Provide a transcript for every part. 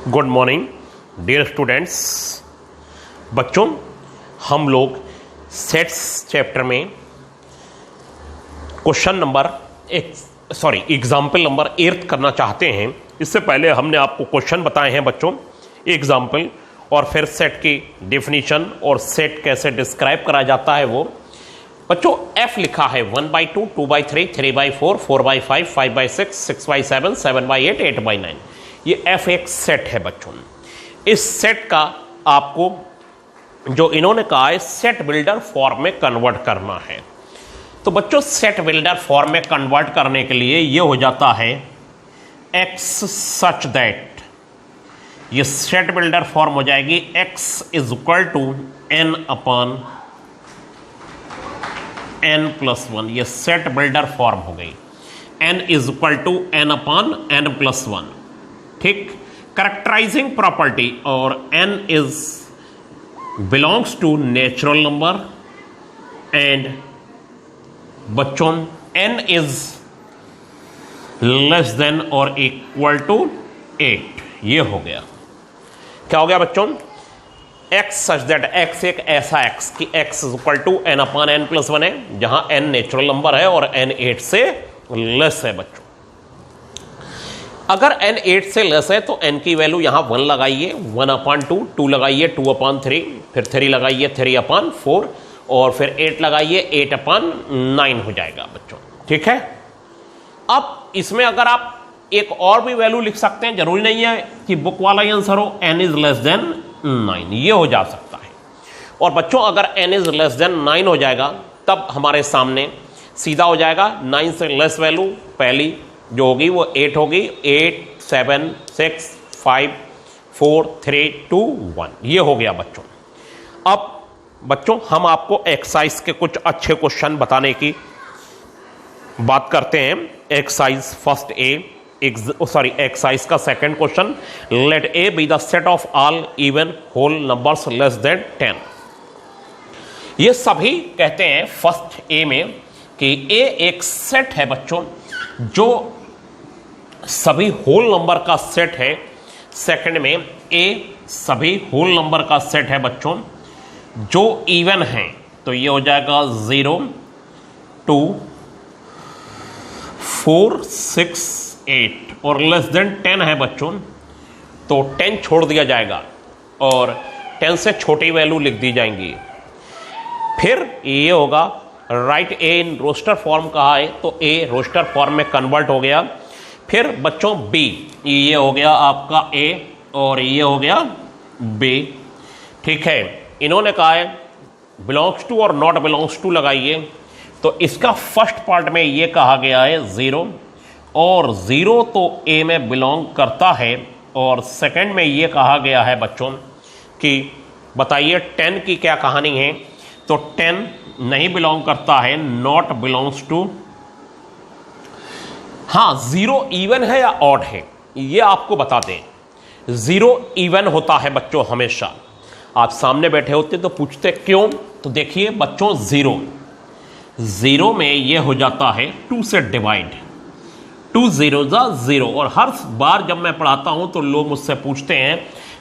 Good morning dear students. बच्चों, हम लोग सेट्स चैप्टर में क्वेश्चन नंबर एग्जाम्पल नंबर 8 करना चाहते हैं। इससे पहले हमने आपको क्वेश्चन बताए हैं बच्चों, एग्जाम्पल, और फिर सेट की डेफिनेशन और सेट कैसे डिस्क्राइब करा जाता है वो। बच्चों, एफ लिखा है 1/2, 2/3, 3/4, 4/5, 5/6, 6/7, 7/8, 8/9। ये एफ एक सेट है बच्चों। इस सेट का आपको जो इन्होंने कहा है सेट बिल्डर फॉर्म में कन्वर्ट करना है। तो बच्चों, सेट बिल्डर फॉर्म में कन्वर्ट करने के लिए ये हो जाता है एक्स सच दैट, ये सेट बिल्डर फॉर्म हो जाएगी x is equal to n/n+1। ये सेट बिल्डर फॉर्म हो गई। n is equal to n/n+1। ठीक। करेक्टराइजिंग प्रॉपर्टी, और n is belongs to natural number and बच्चों n इज लेस देन और इक्वल टू 8। ये हो गया। क्या हो गया बच्चों? x सच दैट x एक ऐसा x कि x is equal to n/n+1 है, जहां n नेचुरल नंबर है और n 8 से लेस है बच्चों। अगर n 8 से लेस है तो n की वैल्यू यहां 1 लगाइए, 1/2, 2 लगाइए, 2/3, फिर 3 लगाइए, 3/4, और फिर 8 लगाइए, 8/9 हो जाएगा बच्चों। ठीक है। अब इसमें अगर आप एक और भी वैल्यू लिख सकते हैं, जरूरी नहीं है कि बुक वाला ही आंसर हो, n इज लेस देन 9, ये हो जा सकता है। और बच्चों, अगर n इज लेस देन 9 हो जाएगा तब हमारे सामने सीधा हो जाएगा 9 से लेस वैल्यू पहली जो होगी वो 8 होगी। 8, 7, 6, 5, 4, 3, 2, 1, ये हो गया बच्चों। अब बच्चों, हम आपको एक्सरसाइज के कुछ अच्छे क्वेश्चन बताने की बात करते हैं। एक्सरसाइज फर्स्ट एक्सरसाइज का second question, let A be the set of all even whole numbers less than 10। ये सभी कहते हैं फर्स्ट ए में कि ए एक सेट है बच्चों जो सभी होल नंबर का सेट है। सेकंड में ए सभी होल नंबर का सेट है बच्चों जो इवन है, तो ये हो जाएगा 0, 2, 4, 6, 8, और लेस देन 10 है बच्चों, तो 10 छोड़ दिया जाएगा और 10 से छोटी वैल्यू लिख दी जाएंगी। फिर ये होगा right A in roster form कहा है, तो ए रोस्टर फॉर्म में कन्वर्ट हो गया। फिर बच्चों बी, ये हो गया आपका ए और ये हो गया बी। ठीक है। इन्होंने कहा है बिलोंग्स टू और नॉट बिलोंग्स टू लगाइए, तो इसका फर्स्ट पार्ट में ये कहा गया है 0, और 0 तो ए में बिलोंग करता है, और सेकंड में ये कहा गया है बच्चों कि बताइए 10 की क्या कहानी है, तो 10 नहीं बिलोंग करता है, नॉट बिलोंग्स टू। हाँ, 0 इवन है या ऑड है ये आपको बता दें। 0 इवन होता है बच्चों हमेशा। आप सामने बैठे होते तो पूछते क्यों, तो देखिए बच्चों 0 में ये हो जाता है 2 से डिवाइड, 2 0 0, और हर बार जब मैं पढ़ाता हूं तो लोग मुझसे पूछते हैं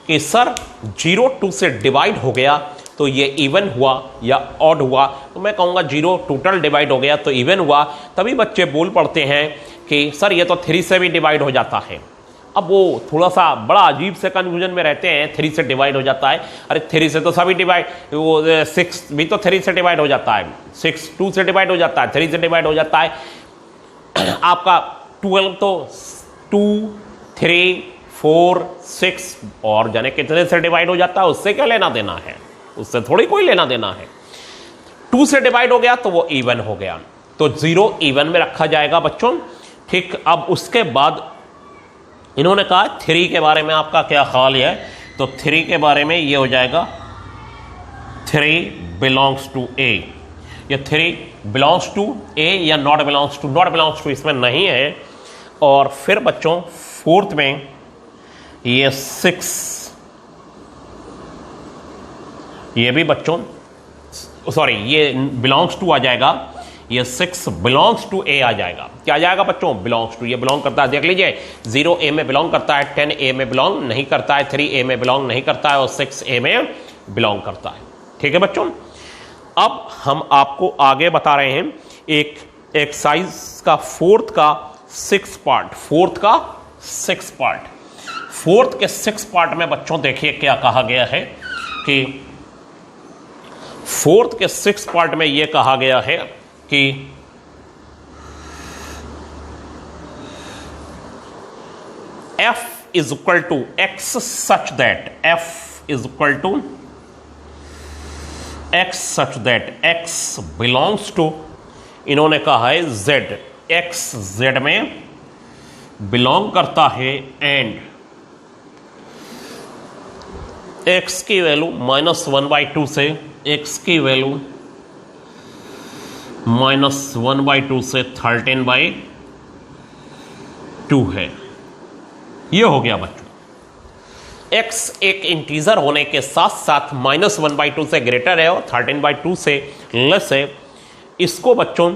कि सर 0 2 से डिवाइड हो गया तो ये इवन हुआ या ऑड हुआ, तो मैं कहूँगा 0 टोटल डिवाइड हो गया तो इवन हुआ। तभी बच्चे बोल पड़ते हैं कि सर ये तो 3 से भी डिवाइड हो जाता है। अब वो थोड़ा सा बड़ा अजीब से कन्फ्यूजन में रहते हैं, 3 से डिवाइड हो जाता है, अरे 3 से तो सभी डिवाइड, वो 6 भी तो 3 से डिवाइड हो जाता है, 6 2 से डिवाइड हो जाता है, 3 से डिवाइड हो जाता है, आपका 12 तो 2, 3, 4, 6 और जाने कितने से डिवाइड हो जाता है, उससे क्या लेना देना है, उससे थोड़ी कोई लेना देना है। 2 से डिवाइड हो गया तो वो इवन हो गया, तो 0 इवन में रखा जाएगा बच्चों। ठीक। अब उसके बाद इन्होंने कहा 3 के बारे में आपका क्या ख्याल है, तो 3 के बारे में ये हो जाएगा 3 बिलोंग्स टू ए। ये 3 बिलोंग्स टू ए या not belongs to, not belongs to इसमें नहीं है। और फिर बच्चों फोर्थ में ये 6, ये भी बच्चों ये बिलोंग्स टू आ जाएगा। ये 6 बिलोंग्स टू ए आ जाएगा। क्या आ जाएगा बच्चों? Belongs to. ये बिलोंग करता है, देख लीजिए 0 ए में बिलोंग करता है, 10 ए में बिलोंग नहीं करता है, 3 ए में बिलोंग नहीं करता है और 6 ए में बिलोंग करता है। ठीक है बच्चों, अब हम आपको आगे बता रहे हैं एक एक्सरसाइज का फोर्थ का 6 पार्ट। फोर्थ के 6 पार्ट में बच्चों देखिए क्या कहा गया है कि फोर्थ के 6 पार्ट में यह कहा गया है कि f is equal to x such that x belongs to, इन्होंने कहा है z, x z में बिलोंग करता है एंड x की वैल्यू -1/2 से, x की वैल्यू -1/2 से 13/2 है। ये हो गया बच्चों। x एक इंटीजर होने के साथ साथ -1/2 से ग्रेटर है और 13/2 से लेस है। इसको बच्चों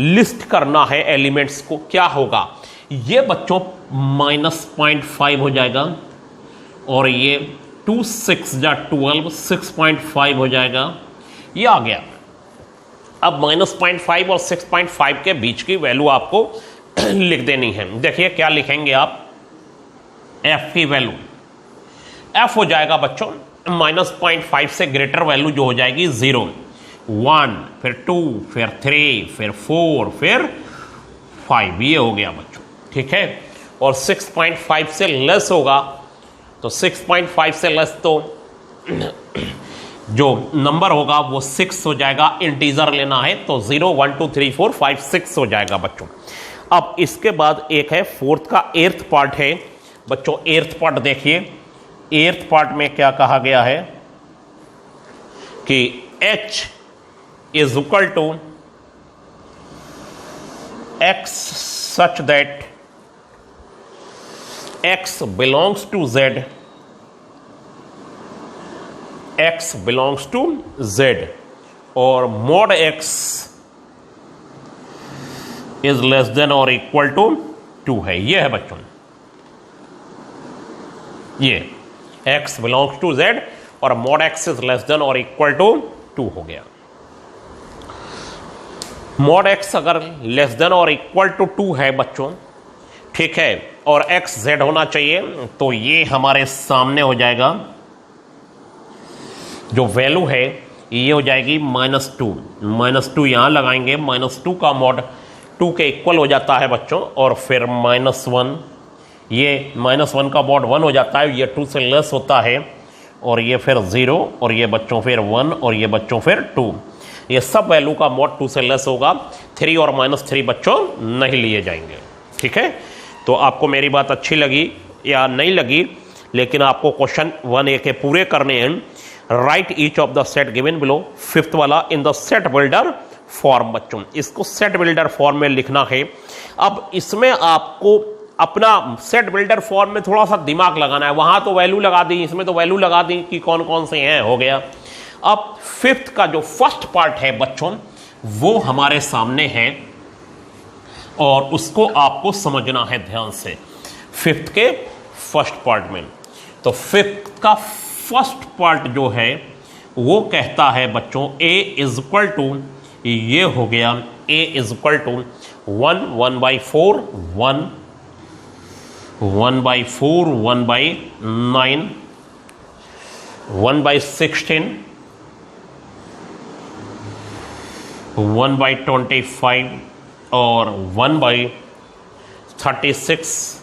लिस्ट करना है एलिमेंट्स को। क्या होगा? ये बच्चों -0.5 हो जाएगा और ये 2 6 जा 12, 6.5 हो जाएगा। ये आ गया। अब -0.5 और 6.5 के बीच की वैल्यू आपको लिख देनी है। देखिए क्या लिखेंगे आप? f की वैल्यू, f हो जाएगा बच्चों -0.5 से ग्रेटर वैल्यू जो हो जाएगी 0, 1, फिर 2, फिर 3, फिर 4, फिर 5। ये हो गया बच्चों। ठीक है, और 6.5 से लेस होगा तो 6.5 से लेस तो जो नंबर होगा वो 6 हो जाएगा। इंटीजर लेना है तो 0, 1, 2, 3, 4, 5, 6 हो जाएगा बच्चों। अब इसके बाद एक है फोर्थ का 8th पार्ट है बच्चों। 8th पार्ट देखिए, 8th पार्ट में क्या कहा गया है कि h is equal to x such that x belongs to z, x belongs to z और mod x is less than और इक्वल टू 2 है। ये है बच्चों, ये x बिलोंग्स टू z और mod x is less than और equal to 2 हो गया। mod x अगर लेस देन और इक्वल टू 2 है बच्चों, ठीक है, और x z होना चाहिए, तो ये हमारे सामने हो जाएगा। जो वैल्यू है ये हो जाएगी -2 यहां लगाएंगे। -2 का mod 2 के इक्वल हो जाता है बच्चों, और फिर -1, ये -1 का mod 1 हो जाता है, ये 2 से लेस होता है, और ये फिर 0, और ये बच्चों फिर 1, और ये बच्चों फिर 2। ये सब वैल्यू का mod 2 से लेस होगा। 3 और -3 बच्चों नहीं लिए जाएंगे। ठीक है, तो आपको मेरी बात अच्छी लगी या नहीं लगी, लेकिन आपको क्वेश्चन 1A के पूरे करने हैं। Right each of the set given below, 5th वाला, इन द सेट बिल्डर फॉर्म। बच्चों इसको सेट बिल्डर फॉर्म में लिखना है। अब इसमें आपको अपना सेट बिल्डर फॉर्म में थोड़ा सा दिमाग लगाना है। वहां तो वैल्यू लगा दी, इसमें तो वैल्यू लगा दी कि कौन कौन से हैं, हो गया। अब 5th का जो फर्स्ट पार्ट है बच्चों, वो हमारे सामने है और उसको आपको समझना है ध्यान से। 5th के फर्स्ट पार्ट में, तो 5th का फर्स्ट पार्ट जो है वो कहता है बच्चों a इज इक्वल टू, ये हो गया a इज इक्वल टू 1, 1/4, 1, 1/4, 1/9, 1/16, 1/25 और 1/36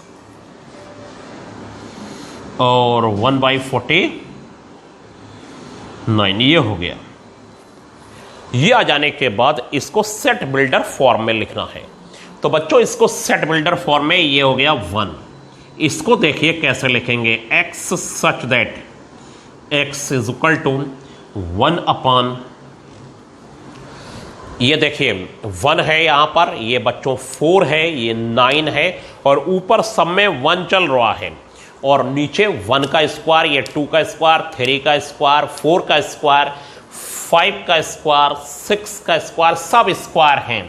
और 1/49। ये हो गया। ये आ जाने के बाद इसको सेट बिल्डर फॉर्म में लिखना है। तो बच्चों इसको सेट बिल्डर फॉर्म में, ये हो गया 1। इसको देखिए कैसे लिखेंगे, x such that x is equal to 1/, ये देखिए 1 है यहां पर, ये बच्चों 4 है, ये 9 है, और ऊपर सब में 1 चल रहा है, और नीचे 1 का स्क्वायर, ये 2 का स्क्वायर, 3 का स्क्वायर, 4 का स्क्वायर, 5 का स्क्वायर, 6 का स्क्वायर सब स्क्वायर हैं।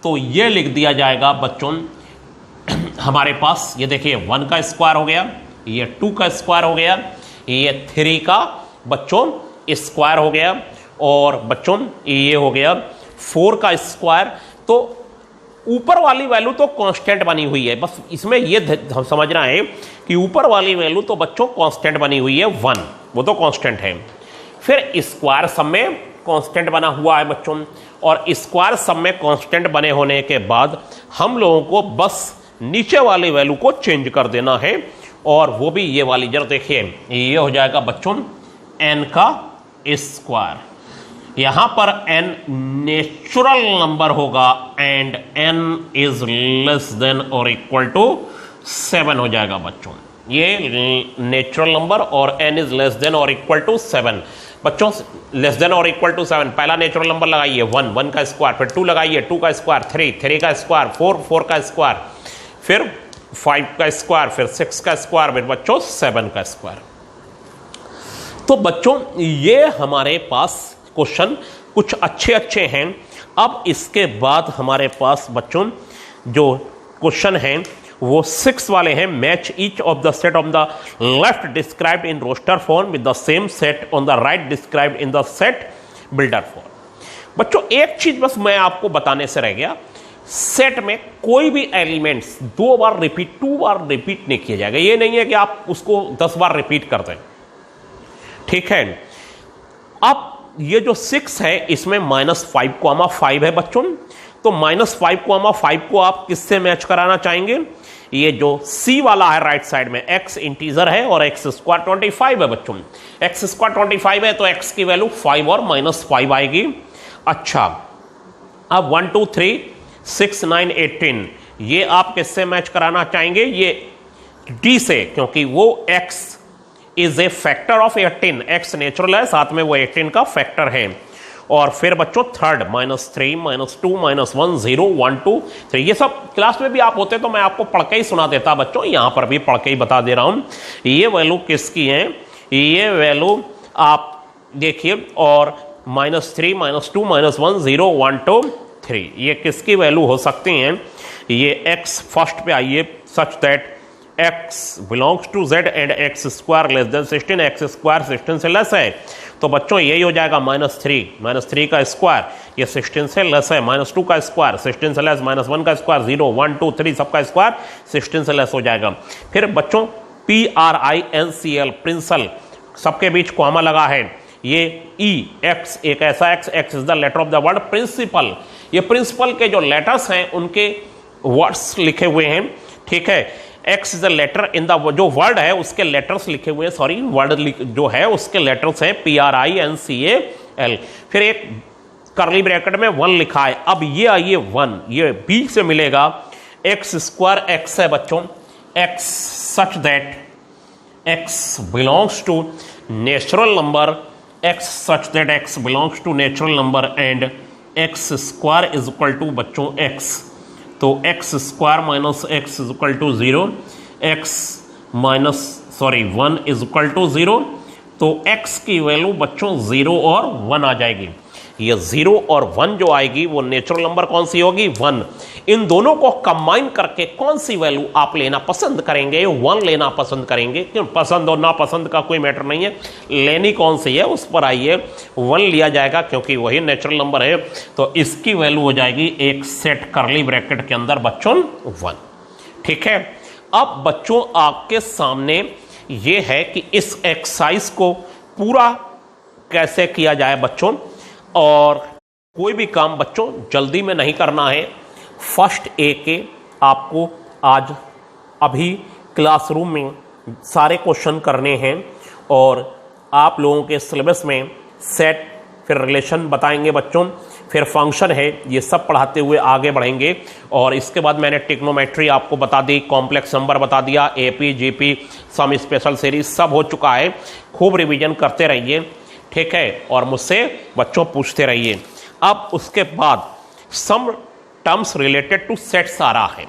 तो ये लिख दिया जाएगा बच्चों हमारे पास, ये देखिए 1 का स्क्वायर हो गया, ये 2 का स्क्वायर हो गया, ये 3 का बच्चों स्क्वायर हो गया, और बच्चों ये हो गया 4 का स्क्वायर। तो ऊपर वाली वैल्यू तो कांस्टेंट बनी हुई है, बस इसमें ये हम समझना है कि ऊपर वाली वैल्यू तो बच्चों कांस्टेंट बनी हुई है 1, वो तो कांस्टेंट है। फिर स्क्वायर सब में कांस्टेंट बना हुआ है बच्चों, और स्क्वायर सब में कांस्टेंट बने होने के बाद हम लोगों को बस नीचे वाली वैल्यू को चेंज कर देना है, और वो भी ये वाली, जरा देखिए ये हो जाएगा बच्चों n का स्क्वायर। यहां पर n नेचुरल नंबर होगा and n is less than और इक्वल टू 7 हो जाएगा बच्चों, ये नेचुरल नंबर, और n इज लेस देन और इक्वल टू 7 बच्चों, लेस देन और इक्वल टू 7। पहला नेचुरल नंबर लगाइए 1, 1 का स्क्वायर, फिर 2 लगाइए, 2 का स्क्वायर, 3, 3 का स्क्वायर, 4, 4 का स्क्वायर, फिर 5 का स्क्वायर, फिर 6 का स्क्वायर, फिर बच्चों 7 का स्क्वायर। तो बच्चों ये हमारे पास क्वेश्चन कुछ अच्छे हैं। अब इसके बाद हमारे पास बच्चों जो क्वेश्चन हैं वो 6 वाले हैं। Match each of the set of the left described in roster form with the same set on the right described in the set builder form. बच्चों एक चीज बस मैं आपको बताने से रह गया, सेट में कोई भी एलिमेंट्स 2 बार रिपीट, 2 बार रिपीट नहीं किया जाएगा। ये नहीं है कि आप उसको 10 बार रिपीट कर दें, ठीक है। अब ये जो 6 है इसमें -5,5 है बच्चों, तो -5,5 को आप किससे मैच कराना चाहेंगे? ये जो C वाला है राइट साइड में, x इंटीजर है और x स्क्वायर 25 है बच्चों, x स्क्वायर 25 है तो x की वैल्यू 5 और -5 आएगी। अच्छा, अब 1, 2, 3, 6, 9, 18 ये आप किससे मैच कराना चाहेंगे? ये D से, क्योंकि वो x is a factor of 18, x natural है, साथ में वो 18 का फैक्टर है। और फिर बच्चों थर्ड -3, -2, -1, 0, 1, 2, 3 ये सब क्लास में भी आप होते तो मैं आपको पढ़ के ही सुना देता बच्चों, यहां पर भी पढ़ के ही बता दे रहा हूं। ये वैल्यू किसकी है? ये वैल्यू आप देखिए, और -3, -2, -1, 0, 1, 2, 3 ये किसकी वैल्यू हो सकती हैं? ये x फर्स्ट पे आइए, such that x belongs to z and x square less than 16, x square 16 से लेस है, तो बच्चों यही हो जाएगा -3 का स्क्वायर, ये 16 से लेस है, -2 का स्क्वायर 16 से लेस, -1 का स्क्वायर 0, 1, 2, 3 सबका स्क्वायर 16 से लेस हो जाएगा। फिर बच्चों PRINCL प्रिंसल, सबके बीच कॉमा लगा है, ये E x एक ऐसा x is the letter of the word principal, ये प्रिंसिपल के जो लेटर्स हैं उनके वर्ड्स लिखे हुए हैं, ठीक है। x is the letter in the, जो वर्ड है उसके लेटर्स लिखे हुए हैं, सॉरी वर्ड जो है उसके लेटर्स हैं PRINCAL, फिर एक करली ब्रैकेट में 1 लिखा है। अब ये आइए 1, ये b से मिलेगा, x स्क्वायर x है बच्चों, x such that x belongs to natural number, x such that x belongs to natural number and x square is equal to बच्चों x, तो x square minus x is equal to 0, x minus 1 is equal to 0, तो x की value बच्चों 0 और 1 आ जाएगी। ये 0 और 1 जो आएगी वो नेचुरल नंबर कौन सी होगी? 1। इन दोनों को कंबाइन करके कौन सी वैल्यू आप लेना पसंद करेंगे? 1 लेना पसंद करेंगे, क्यों? पसंद और नापसंद का कोई मैटर नहीं है, लेनी कौन सी है उस पर आइए, 1 लिया जाएगा क्योंकि वही नेचुरल नंबर है, तो इसकी वैल्यू हो जाएगी एक सेट करली ब्रैकेट के अंदर बच्चों 1, ठीक है। अब बच्चों आपके सामने ये है कि इस एक्सरसाइज को पूरा कैसे किया जाए बच्चों, और कोई भी काम बच्चों जल्दी में नहीं करना है। फर्स्ट ए के आपको आज अभी क्लासरूम में सारे क्वेश्चन करने हैं, और आप लोगों के सिलेबस में सेट, फिर रिलेशन बताएंगे बच्चों, फिर फंक्शन है, ये सब पढ़ाते हुए आगे बढ़ेंगे। और इसके बाद मैंने टिग्नोमेट्री आपको बता दी, कॉम्प्लेक्स नंबर बता दिया, AP GP some special series सब हो चुका है। खूब रिवीजन करते रहिए, ठीक है, और मुझसे बच्चों पूछते रहिए। अब उसके बाद some terms related to sets आ रहा है,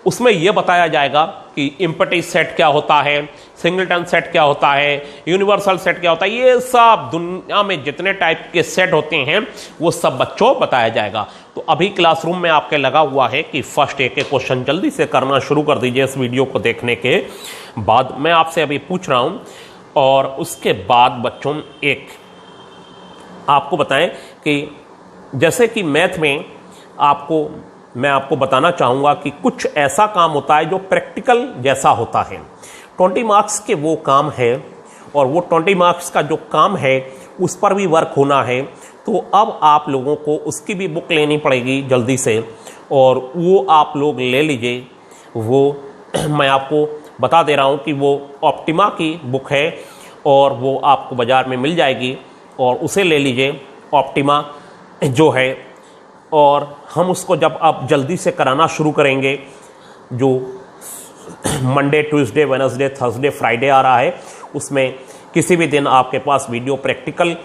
उसमें यह बताया जाएगा कि इम्पटी सेट क्या होता है, सिंगलटन सेट क्या होता है, यूनिवर्सल सेट क्या होता है। ये सब दुनिया में जितने टाइप के सेट होते हैं वो सब बच्चों बताया जाएगा। तो अभी क्लासरूम में आपके लगा हुआ है कि फर्स्ट एक एक क्वेश्चन जल्दी से करना शुरू कर दीजिए इस वीडियो को देखने के बाद। मैं आपसे अभी पूछ रहा हूं और उसके बाद बच्चों एक आपको बताएं कि जैसे कि मैथ में मैं आपको बताना चाहूँगा कि कुछ ऐसा काम होता है जो प्रैक्टिकल जैसा होता है। 20 मार्क्स के वो काम है और वो 20 मार्क्स का जो काम है उस पर भी वर्क होना है। तो अब आप लोगों को उसकी भी बुक लेनी पड़ेगी जल्दी से, और वो आप लोग ले लीजिए। वो मैं आपको बता दे रहा हूँ कि वो ऑप्टिमा की बुक है और वो आपको बाज़ार में मिल जाएगी और उसे ले लीजिए, ऑप्टिमा जो है। और हम उसको जब आप जल्दी से कराना शुरू करेंगे, जो Monday, Tuesday, Wednesday, Thursday, Friday आ रहा है, उसमें किसी भी दिन आपके पास वीडियो प्रैक्टिकल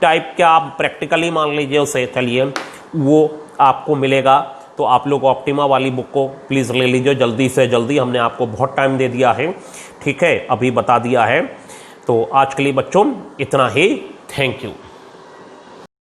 टाइप क्या आप प्रैक्टिकली मान लीजिए उसे, चलिए वो आपको मिलेगा। तो आप लोग ऑप्टिमा वाली बुक को प्लीज़ ले लीजिए जल्दी से जल्दी। हमने आपको बहुत टाइम दे दिया है, ठीक है, अभी बता दिया है। तो आज के लिए बच्चों इतना ही। Thank you.